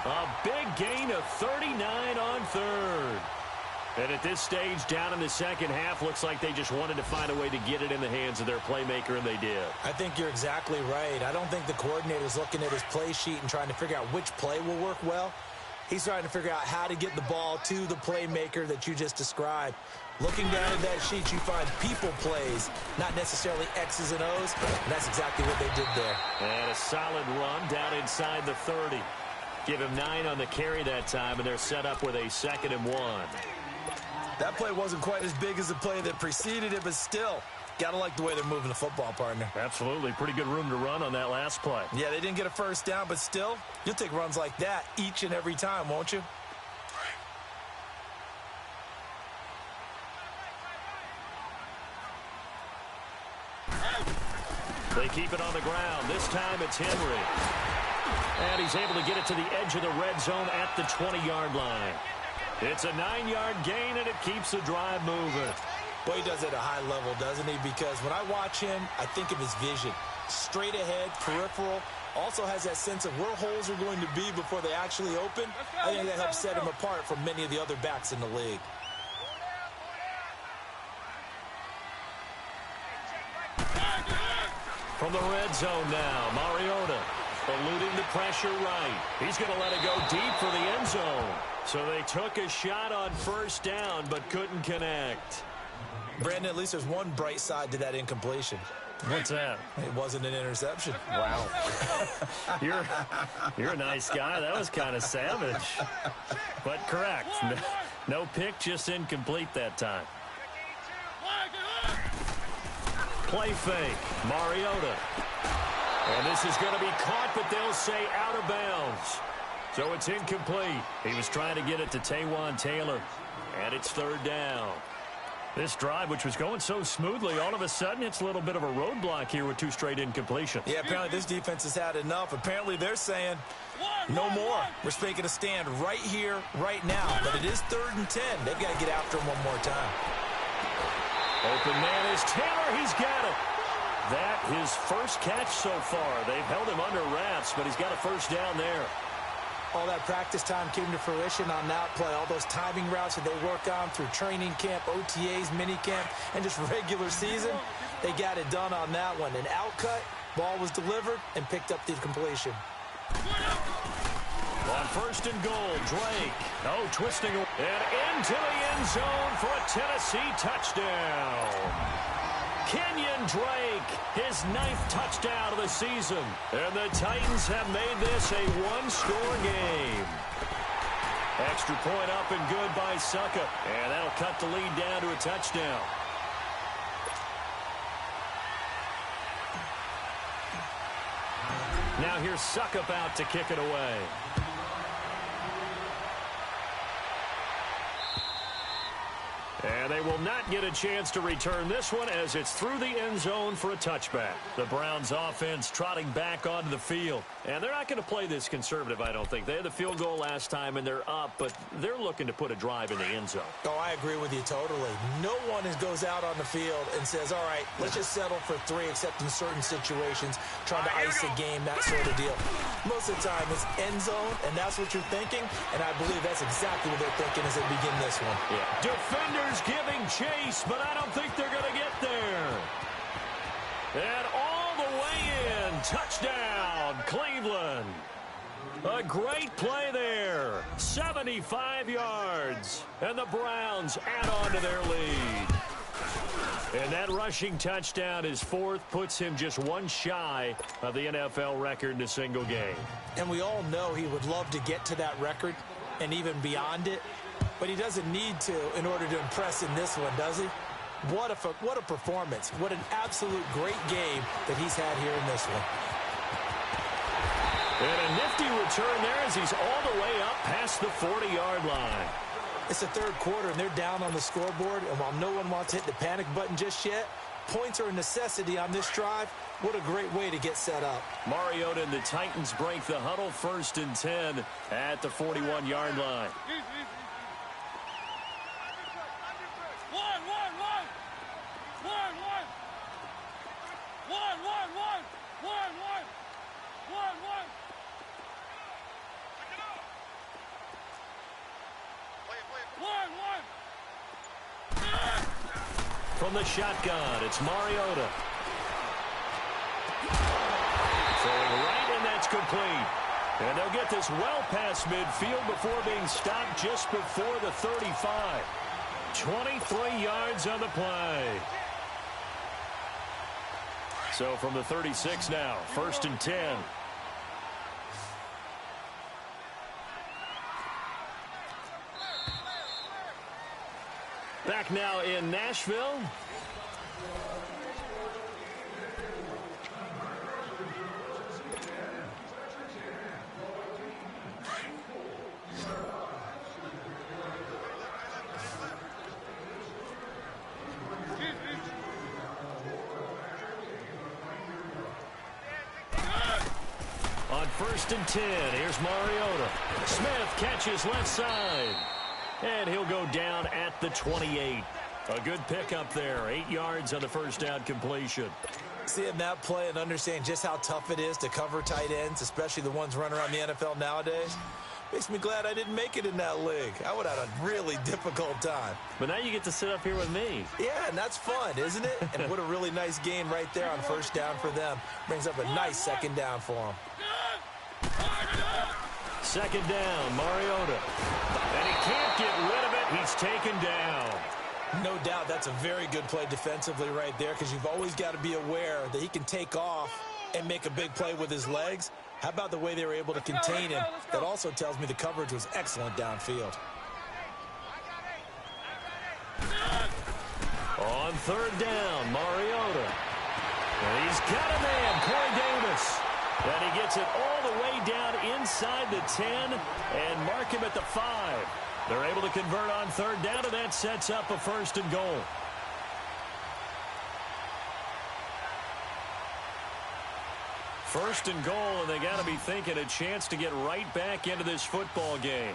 A big gain of 39 on 3rd. And at this stage, down in the second half, looks like they just wanted to find a way to get it in the hands of their playmaker, and they did. I think you're exactly right. I don't think the coordinator's looking at his play sheet and trying to figure out which play will work well. He's trying to figure out how to get the ball to the playmaker that you just described. Looking down at that sheet, you find people plays, not necessarily X's and O's, and that's exactly what they did there. And a solid run down inside the 30. Give him 9 on the carry that time, and they're set up with a 2nd and 1. That play wasn't quite as big as the play that preceded it, but still, got to like the way they're moving the football, partner. Absolutely. Pretty good room to run on that last play. Yeah, they didn't get a first down, but still, you'll take runs like that each and every time, won't you? They keep it on the ground. This time it's Henry. And he's able to get it to the edge of the red zone at the 20-yard line. It's a 9-yard gain, and it keeps the drive moving. Well, he does it at a high level, doesn't he? Because when I watch him, I think of his vision. Straight ahead, peripheral. Also has that sense of where holes are going to be before they actually open. I think that helps set him apart from many of the other backs in the league. From the red zone now, Mariota eluding the pressure right. He's going to let it go deep for the end zone. So they took a shot on 1st down, but couldn't connect. Brandon, at least there's one bright side to that incompletion. What's that? It wasn't an interception. Wow. You're a nice guy. That was kind of savage. But correct. No pick, just incomplete that time. Play fake. Mariota. And this is going to be caught, but they'll say out of bounds. So it's incomplete. He was trying to get it to Taywan Taylor. And it's 3rd down. This drive, which was going so smoothly, all of a sudden it's a little bit of a roadblock here with 2 straight incompletions. Yeah, apparently this defense has had enough. Apparently they're saying no more. We're making a stand right here, right now. But it is 3rd and 10. They've got to get after him one more time. Open man is Taylor. He's got it. That his first catch so far. They've held him under wraps, but he's got a 1st down there. All that practice time came to fruition on that play. All those timing routes that they work on through training camp, OTAs, minicamp, and just regular season, they got it done on that one. An outcut, ball was delivered, and picked up the completion. On 1st and goal, Drake. Oh, twisting and into the end zone for a Tennessee touchdown. Kenyon Drake, his 9th touchdown of the season. And the Titans have made this a 1-score game. Extra point up and good by Suckup. And that'll cut the lead down to a touchdown. Now here's Suckup out to kick it away. And they will not get a chance to return this one as it's through the end zone for a touchback. The Browns offense trotting back onto the field. And they're not going to play this conservative, I don't think. They had the field goal last time, and they're up, but they're looking to put a drive in the end zone. Oh, I agree with you totally. No one goes out on the field and says, all right, let's just settle for 3, except in certain situations, trying to ice a game, that sort of deal. Most of the time, it's end zone, and that's what you're thinking, and I believe that's exactly what they're thinking as they begin this one. Yeah. Defenders giving chase, but I don't think they're going to get there. And all the way in, touchdown, Cleveland. A great play there, 75 yards, and the Browns add on to their lead. And that rushing touchdown, his 4th, puts him just one shy of the NFL record in a single game. And we all know he would love to get to that record and even beyond it, but he doesn't need to in order to impress in this one, does he? What a performance. What an absolute great game that he's had here in this one. And a nifty return there as he's all the way up past the 40-yard line. It's the 3rd quarter, and they're down on the scoreboard, and while no one wants to hit the panic button just yet, points are a necessity on this drive. What a great way to get set up. Mariota and the Titans break the huddle, 1st and 10 at the 41-yard line. From the shotgun, it's Mariota. Throwing right, and that's complete. And they'll get this well past midfield before being stopped just before the 35. 23 yards on the play. So from the 36 now, 1st and 10. Back now in Nashville. On 1st and 10, here's Mariota. Smith catches left side. And he'll go down at the 28. A good pickup there. 8 yards on the first down completion. Seeing that play and understand just how tough it is to cover tight ends, especially the ones running around the NFL nowadays, makes me glad I didn't make it in that league. I would have had a really difficult time. But now you get to sit up here with me. Yeah, and that's fun, isn't it? And what a really nice game right there on 1st down for them. Brings up a nice 2nd down for them. 2nd down, Mariota. And he can't get rid of it. He's taken down. No doubt that's a very good play defensively right there, because you've always got to be aware that he can take off and make a big play with his legs. How about the way they were able to contain him? That also tells me the coverage was excellent downfield. On 3rd down, Mariota. And he's got a man, Corey Davis. And he gets it all the way down inside the 10 and mark him at the 5. They're able to convert on 3rd down, and that sets up a 1st and goal. First and goal, and they got to be thinking a chance to get right back into this football game.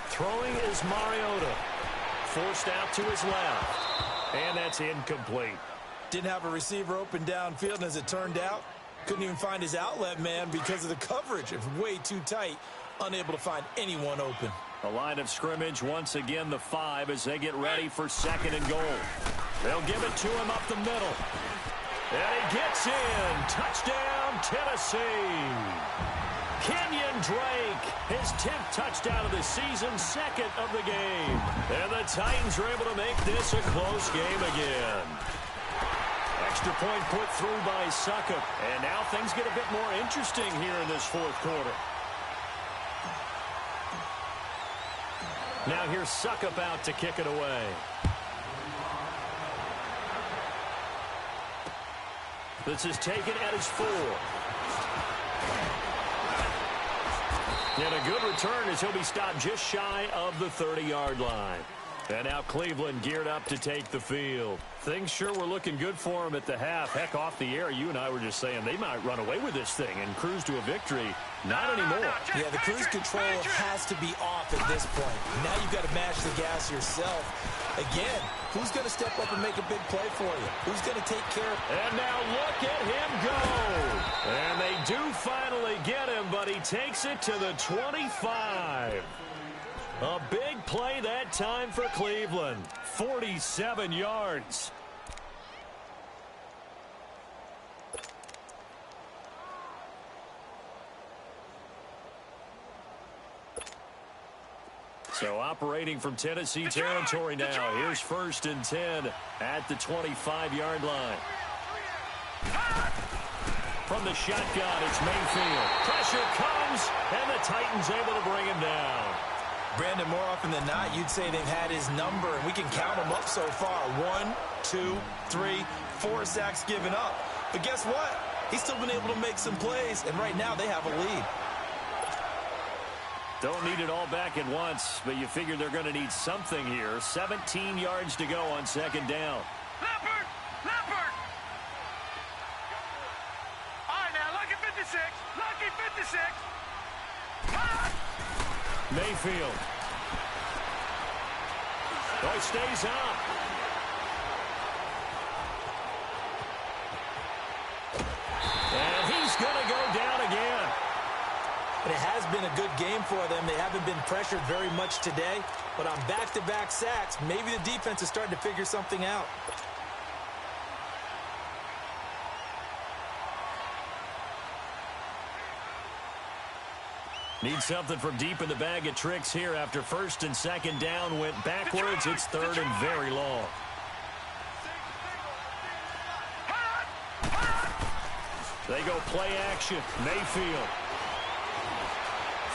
Throwing is Mariota. Forced out to his left. And that's incomplete. Didn't have a receiver open downfield, and as it turned out, couldn't even find his outlet man because of the coverage. It was way too tight. Unable to find anyone open. A line of scrimmage once again, the 5, as they get ready for 2nd and goal. They'll give it to him up the middle. And he gets in. Touchdown, Tennessee. Kenyon Drake, his 10th touchdown of the season, 2nd of the game. And the Titans are able to make this a close game again. Extra point put through by Succop. And now things get a bit more interesting here in this 4th quarter. Now here's Succop out to kick it away. This is taken at his 4. And a good return as he'll be stopped just shy of the 30-yard line. And now Cleveland geared up to take the field. Things sure were looking good for him at the half. Heck, off the air, you and I were just saying they might run away with this thing and cruise to a victory. Not anymore. Yeah, the cruise control has to be off at this point. Now you've got to mash the gas yourself. Again, who's going to step up and make a big play for you? Who's going to take care of it? And now look at him go. And they do finally get him, but he takes it to the 25. A big play that time for Cleveland. 47 yards. So operating from Tennessee territory now. Here's 1st and 10 at the 25-yard line. From the shotgun, it's Mayfield. Pressure comes, and the Titans able to bring him down. Brandon, more often than not, you'd say they've had his number, and we can count them up so far. 1, 2, 3, 4 sacks given up. But guess what? He's still been able to make some plays, and right now they have a lead. Don't need it all back at once, but you figure they're going to need something here. 17 yards to go on 2nd down. Leopard! Leopard! All right, now, lucky 56. Lucky 56. Mayfield. Oh, he stays up. And he's going to go down again. And it has been a good game for them. They haven't been pressured very much today, but on back-to-back sacks, maybe the defense is starting to figure something out. Need something from deep in the bag of tricks here after 1st and 2nd down went backwards. It's 3rd and very long. They go play action. Mayfield.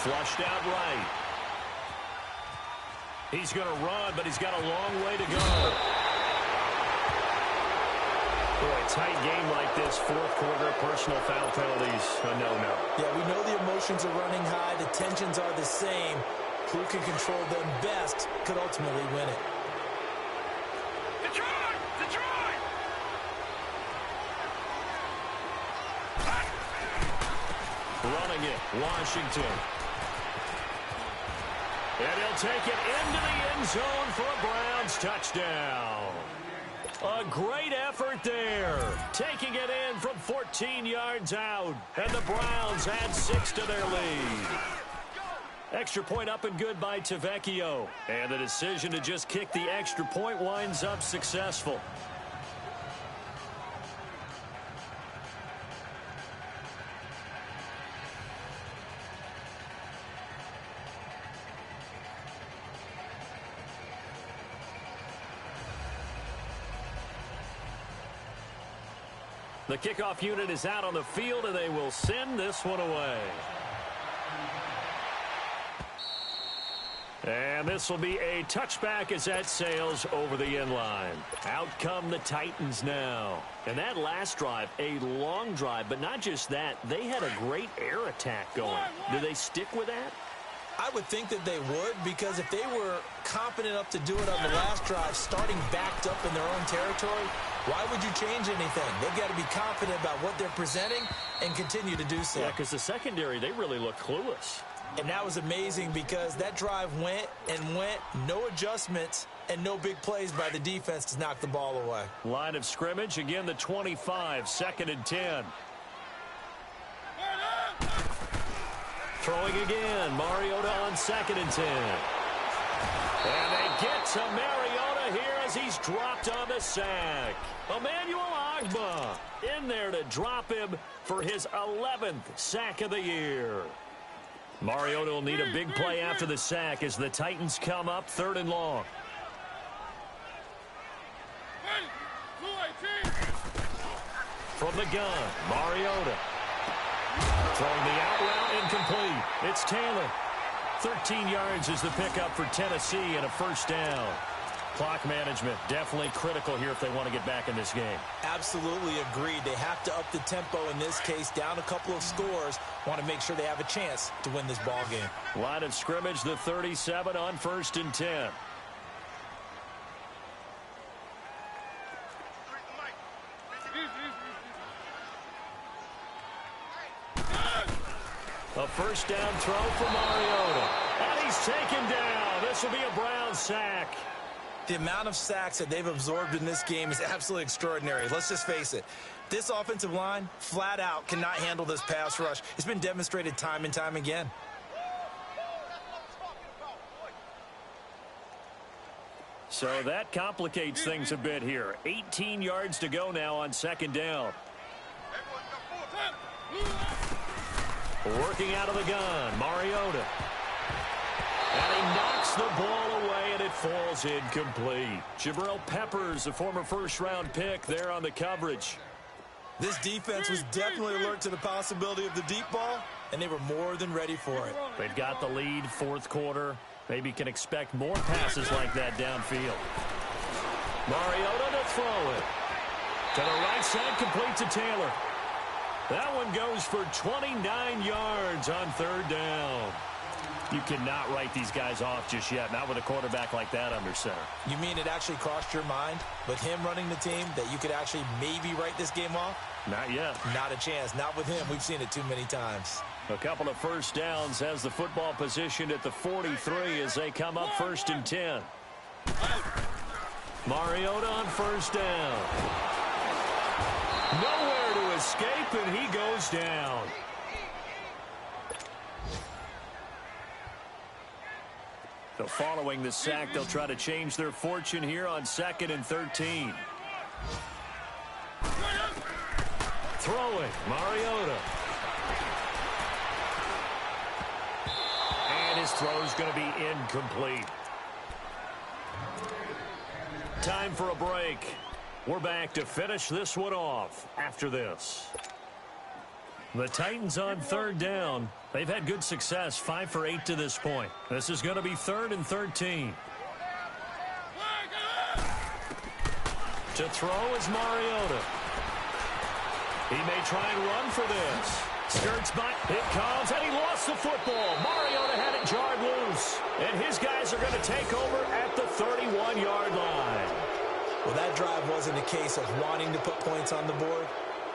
Flushed out right. He's going to run, but he's got a long way to go. Boy, a tight game like this, 4th quarter, personal foul penalties, a no-no. Yeah, we know the emotions are running high. The tensions are the same. Who can control them best could ultimately win it. Detroit! Detroit! Running it, Washington. And he'll take it into the end zone for a Browns touchdown. A great effort there. Taking it in from 14 yards out. And the Browns add 6 to their lead. Extra point up and good by Tavecchio. And the decision to just kick the extra point winds up successful. The kickoff unit is out on the field, and they will send this one away. And this will be a touchback as that sails over the end line. Out come the Titans now. And that last drive, a long drive, but not just that. They had a great air attack going. Do they stick with that? I would think that they would, because if they were confident enough to do it on the last drive, starting backed up in their own territory, why would you change anything? They've got to be confident about what they're presenting and continue to do so. Yeah, because the secondary, they really look clueless. And that was amazing because that drive went and went, no adjustments, and no big plays by the defense to knock the ball away. Line of scrimmage, again the 25, 2nd and 10. Throwing again, Mariota on 2nd and 10. And they get to Mariota here as he's dropped on the sack. Emmanuel Ogbah in there to drop him for his 11th sack of the year. Mariota will need a big play after the sack as the Titans come up 3rd and long. From the gun, Mariota. Throwing the out route incomplete. It's Taylor. 13 yards is the pickup for Tennessee and a 1st down. Clock management, definitely critical here if they want to get back in this game. Absolutely agreed. They have to up the tempo in this case, down a couple of scores. Want to make sure they have a chance to win this ball game. Line of scrimmage, the 37 on 1st and 10. A first down throw for Mariota. And he's taken down. This will be a Brown sack. The amount of sacks that they've absorbed in this game is absolutely extraordinary. Let's just face it. This offensive line, flat out, cannot handle this pass rush. It's been demonstrated time and time again. So that complicates things a bit here. 18 yards to go now on 2nd down. Working out of the gun, Mariota. And he knocks the ball away, and it falls incomplete. Jabril Peppers, a former first-round pick, there on the coverage. This defense was definitely alert to the possibility of the deep ball, and they were more than ready for it. They've got the lead, 4th quarter. Maybe can expect more passes like that downfield. Mariota to throw it. To the right side, complete to Taylor. That one goes for 29 yards on 3rd down. You cannot write these guys off just yet, not with a quarterback like that under center. You mean it actually crossed your mind, with him running the team, that you could actually maybe write this game off? Not yet. Not a chance. Not with him. We've seen it too many times. A couple of first downs, has the football positioned at the 43 as they come up 1st and 10. Mariota on 1st down. Nowhere to escape, and he goes down. So following the sack, they'll try to change their fortune here on 2nd and 13. Throwing, Mariota. And his throw's going to be incomplete. Time for a break. We're back to finish this one off after this. The Titans on 3rd down. They've had good success, 5 for 8 to this point. This is going to be 3rd and 13. To throw is Mariota. He may try and run for this. Skirts by. It comes, and he lost the football. Mariota had it jarred loose. And his guys are going to take over at the 31-yard line. Well, that drive wasn't a case of wanting to put points on the board.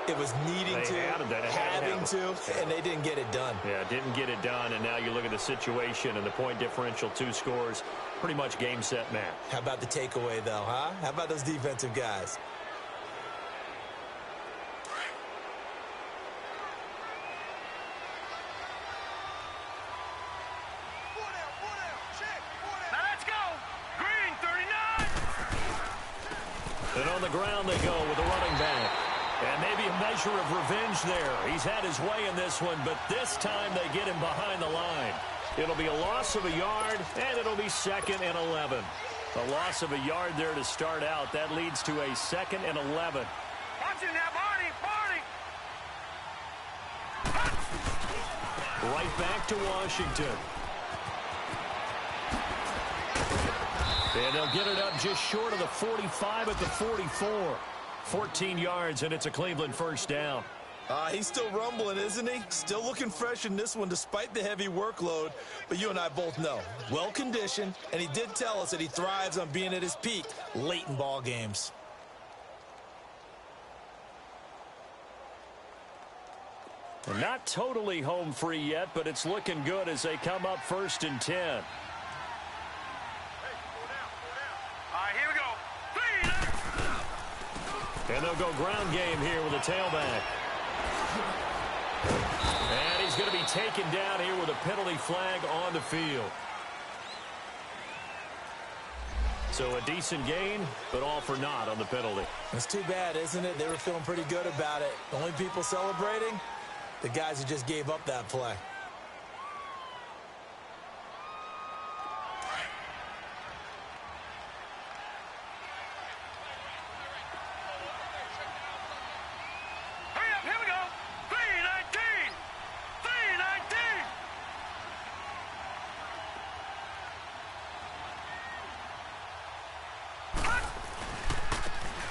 It was needing to, having to, and they didn't get it done. Yeah, didn't get it done, and now you look at the situation and the point differential, 2 scores, pretty much game, set, match. How about the takeaway, though, huh? How about those defensive guys? Now let's go. Green, 39. And on the ground they go with the running back. And maybe a measure of revenge there. He's had his way in this one, but this time they get him behind the line. It'll be a loss of a yard, and it'll be 2nd and 11. A loss of a yard there to start out. That leads to a 2nd and 11. Watch it now, Barney. Right back to Washington. And they'll get it up just short of the 45 at the 44. 14 yards, and it's a Cleveland first down. He's still rumbling, isn't he? Still looking fresh in this one despite the heavy workload. But you and I both know, well-conditioned, and he did tell us that he thrives on being at his peak late in ball games. And not totally home free yet, but it's looking good as they come up 1st and 10. All right, here we go. And they'll go ground game here with a tailback. And he's going to be taken down here with a penalty flag on the field. So a decent gain, but all for naught on the penalty. It's too bad, isn't it? They were feeling pretty good about it. The only people celebrating, the guys who just gave up that play.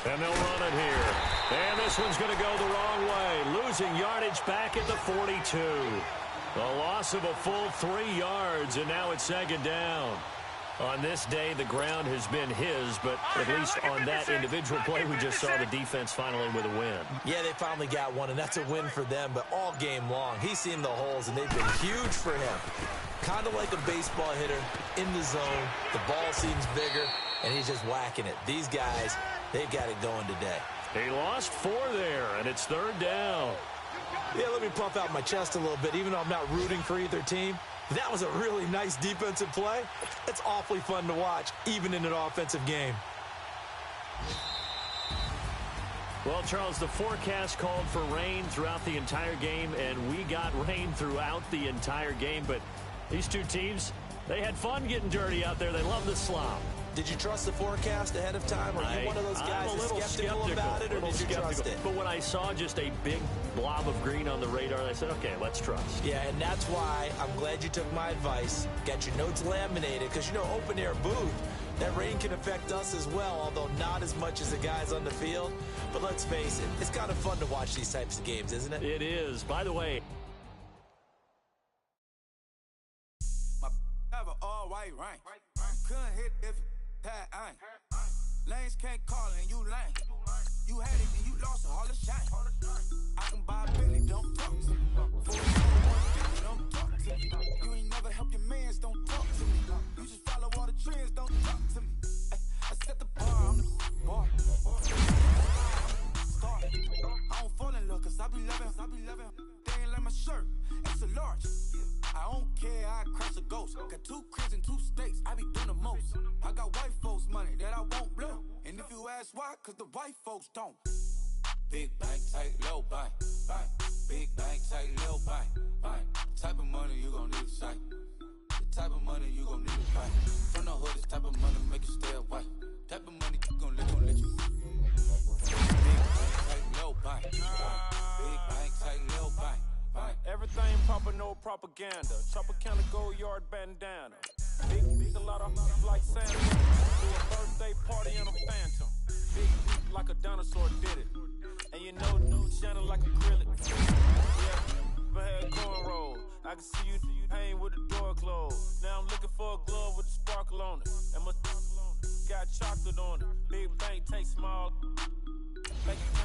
And they'll run it here. And this one's going to go the wrong way. Losing yardage back at the 42. A loss of a full 3 yards, and now it's second down. On this day, the ground has been his, but at least on that individual play, we just saw the defense finally with a win. Yeah, they finally got one, and that's a win for them, but all game long, he's seen the holes, and they've been huge for him. Kind of like a baseball hitter in the zone. The ball seems bigger, and he's just whacking it. These guys, they've got it going today. He lost 4 there, and it's third down. Yeah, let me puff out my chest a little bit, even though I'm not rooting for either team. That was a really nice defensive play. It's awfully fun to watch, even in an offensive game. Well, Charles, the forecast called for rain throughout the entire game, and we got rain throughout the entire game. But these two teams, they had fun getting dirty out there. They love the slop. Did you trust the forecast ahead of time? Are you one of those guys that's skeptical about it, or did you trust it? But when I saw just a big blob of green on the radar, I said, okay, let's trust. Yeah, and that's why I'm glad you took my advice. Got your notes laminated, because, you know, open-air booth, that rain can affect us as well, although not as much as the guys on the field. But let's face it, it's kind of fun to watch these types of games, isn't it? It is. By the way, have an all-white rank. Couldn't hit if that ain't. Lanes can't call and you lame. You had it and you lost all the shine. I can buy a Bentley, don't talk to me. Don't talk to me. You ain't never help your mans, don't talk to me. You just follow all the trends, don't talk to me. I set the bar, I'm the bar. Start. I don't fall in love, cause I be loving. They ain't like my shirt, it's a large. I don't care, I crush a ghost. Got 2 cribs and 2 states, I be doing the most. I got white folks money that I won't blow. And if you ask why, cause the white folks don't. Big bank, tight, low bank, bank. Big bank, tight, low bank, bank. Type of money you gon' need to sight. The type of money you gon' need to buy. From the hood, this type of money make you stay away. Type of money you gon' let you. Big bank, tight, low bank, bank. Big bank, tight, low bank. Everything proper, no propaganda. Chopper counter, go yard bandana. Big, a lot of like Santa. Do a birthday party in a phantom. Big, like a dinosaur did it. And you know, shining like acrylic. Yeah, but had cornrow. I can see you hang with the door closed. Now I'm looking for a glove with a sparkle on it. And my got chocolate on it. Big bank, take small. Make it